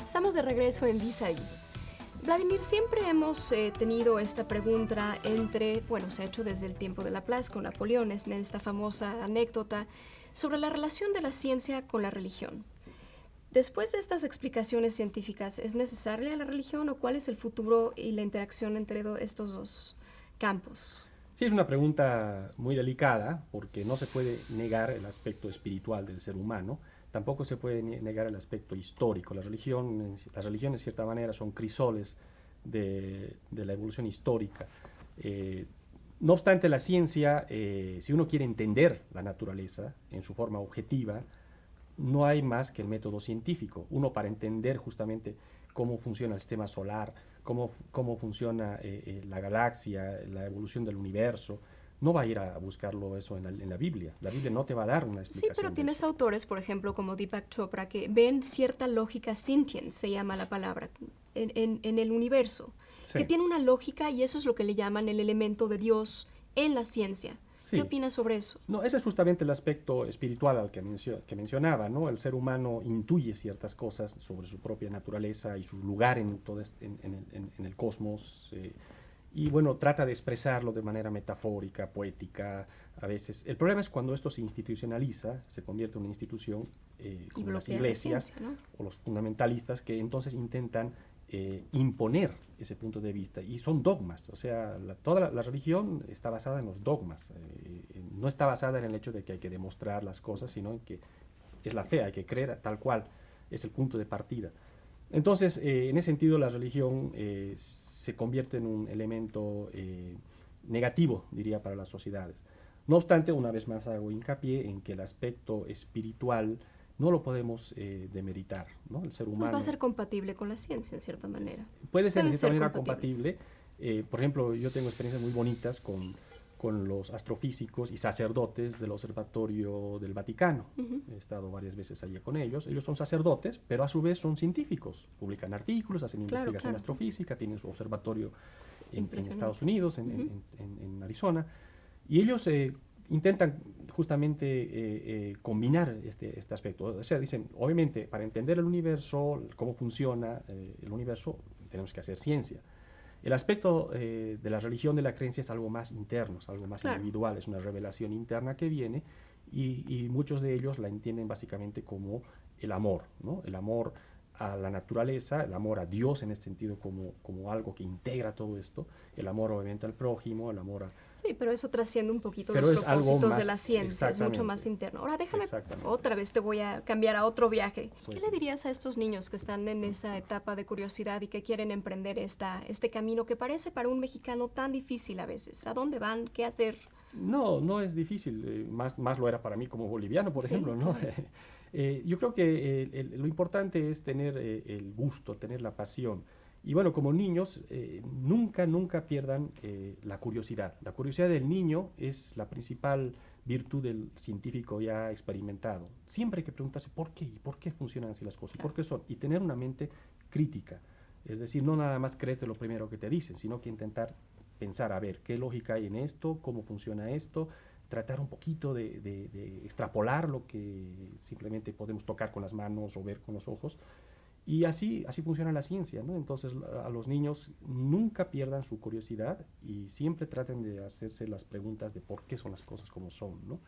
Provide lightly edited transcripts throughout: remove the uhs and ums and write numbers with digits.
Estamos de regreso en Vis-a-Vis. Vladimir, siempre hemos tenido esta pregunta se ha hecho desde el tiempo de Laplace con Napoleón, en esta famosa anécdota sobre la relación de la ciencia con la religión. Después de estas explicaciones científicas, ¿es necesaria la religión o cuál es el futuro y la interacción entre estos dos campos? Sí, es una pregunta muy delicada porque no se puede negar el aspecto espiritual del ser humano, tampoco se puede negar el aspecto histórico. Las religiones, de cierta manera, son crisoles de la evolución histórica. No obstante, la ciencia, si uno quiere entender la naturaleza en su forma objetiva, no hay más que el método científico. Uno, para entender justamente cómo funciona el sistema solar, cómo funciona la galaxia, la evolución del universo, no va a ir a buscarlo eso en la Biblia. La Biblia no te va a dar una explicación. Sí, pero tienes autores, por ejemplo, como Deepak Chopra, que ven cierta lógica sentient, se llama la palabra, en el universo, Sí. que tiene una lógica y eso es lo que le llaman el elemento de Dios en la ciencia. Sí. ¿Qué opinas sobre eso? No, ese es justamente el aspecto espiritual al que mencionaba, ¿no? El ser humano intuye ciertas cosas sobre su propia naturaleza y su lugar en el cosmos, y bueno, trata de expresarlo de manera metafórica, poética, a veces. El problema es cuando esto se institucionaliza, se convierte en una institución, como las iglesias, ciencia, ¿no? o los fundamentalistas, que entonces intentan imponer ese punto de vista, y son dogmas. O sea, toda la religión está basada en los dogmas, no está basada en el hecho de que hay que demostrar las cosas, sino en que es la fe, hay que creer tal cual, es el punto de partida. Entonces, en ese sentido, la religión se convierte en un elemento negativo, diría, para las sociedades. No obstante, una vez más hago hincapié en que el aspecto espiritual no lo podemos demeritar, ¿no? El ser humano Pues va a ser compatible con la ciencia, en cierta manera. puede ser de Pueden cierta ser manera compatibles. compatible. Por ejemplo, yo tengo experiencias muy bonitas con los astrofísicos y sacerdotes del Observatorio del Vaticano. He estado varias veces allí con ellos. Ellos son sacerdotes, pero a su vez son científicos. Publican artículos, hacen investigación astrofísica, tienen su observatorio en Estados Unidos, en Arizona. Y ellos intentan justamente combinar este aspecto. O sea, dicen, obviamente, para entender el universo, cómo funciona el universo, tenemos que hacer ciencia. El aspecto de la religión, de la creencia, es algo más interno, es algo más individual, es una revelación interna que viene, y muchos de ellos la entienden básicamente como el amor, ¿no? El amor a la naturaleza, el amor a Dios en este sentido como algo que integra todo esto, el amor obviamente al prójimo, el amor a... Sí, pero eso trasciende un poquito Pero los es algo propósitos más, de la ciencia, es mucho más interno. Ahora déjame, otra vez te voy a cambiar a otro viaje. ¿Qué le dirías a estos niños que están en esa etapa de curiosidad y que quieren emprender este camino que parece para un mexicano tan difícil a veces? ¿A dónde van? ¿Qué hacer? No, no es difícil, más lo era para mí como boliviano, por ejemplo, ¿no? Yo creo que lo importante es tener el gusto, tener la pasión. Y bueno, como niños, nunca pierdan la curiosidad. La curiosidad del niño es la principal virtud del científico ya experimentado. Siempre hay que preguntarse por qué y por qué funcionan así las cosas, por qué son, y tener una mente crítica. Es decir, no nada más creerte lo primero que te dicen, sino que intentar pensar, a ver, qué lógica hay en esto, cómo funciona esto, tratar un poquito de extrapolar lo que simplemente podemos tocar con las manos o ver con los ojos. Y así funciona la ciencia, ¿no? Entonces, a los niños nunca pierdan su curiosidad y siempre traten de hacerse las preguntas de por qué son las cosas como son, ¿no?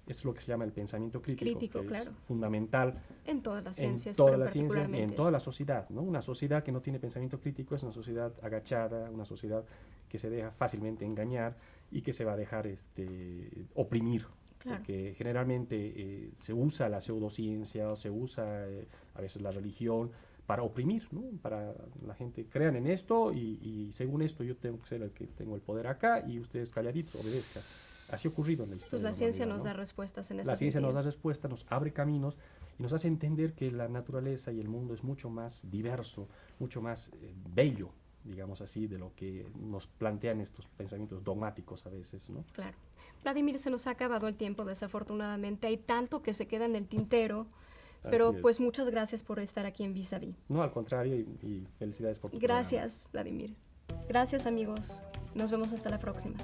Es lo que se llama el pensamiento crítico, que es fundamental en todas las ciencias, pero particularmente en toda la sociedad, ¿no? Una sociedad que no tiene pensamiento crítico es una sociedad agachada, una sociedad que se deja fácilmente engañar y que se va a dejar oprimir. Porque generalmente se usa la pseudociencia o se usa a veces la religión para oprimir, ¿no? Para la gente crean en esto y según esto yo tengo que ser el que tengo el poder acá y ustedes calladitos obedezcan. Así ha ocurrido en la historia. Pues la ciencia nos da respuestas en ese La ciencia nos da respuestas, nos abre caminos y nos hace entender que la naturaleza y el mundo es mucho más diverso, mucho más bello, digamos así, de lo que nos plantean estos pensamientos dogmáticos a veces, ¿no? Claro. Vladimir, se nos ha acabado el tiempo, desafortunadamente. Hay tanto que se queda en el tintero, pero pues muchas gracias por estar aquí en Vis-a-Vis. No, al contrario, y felicidades por tu Gracias, programa. Vladimir. Gracias, amigos. Nos vemos hasta la próxima.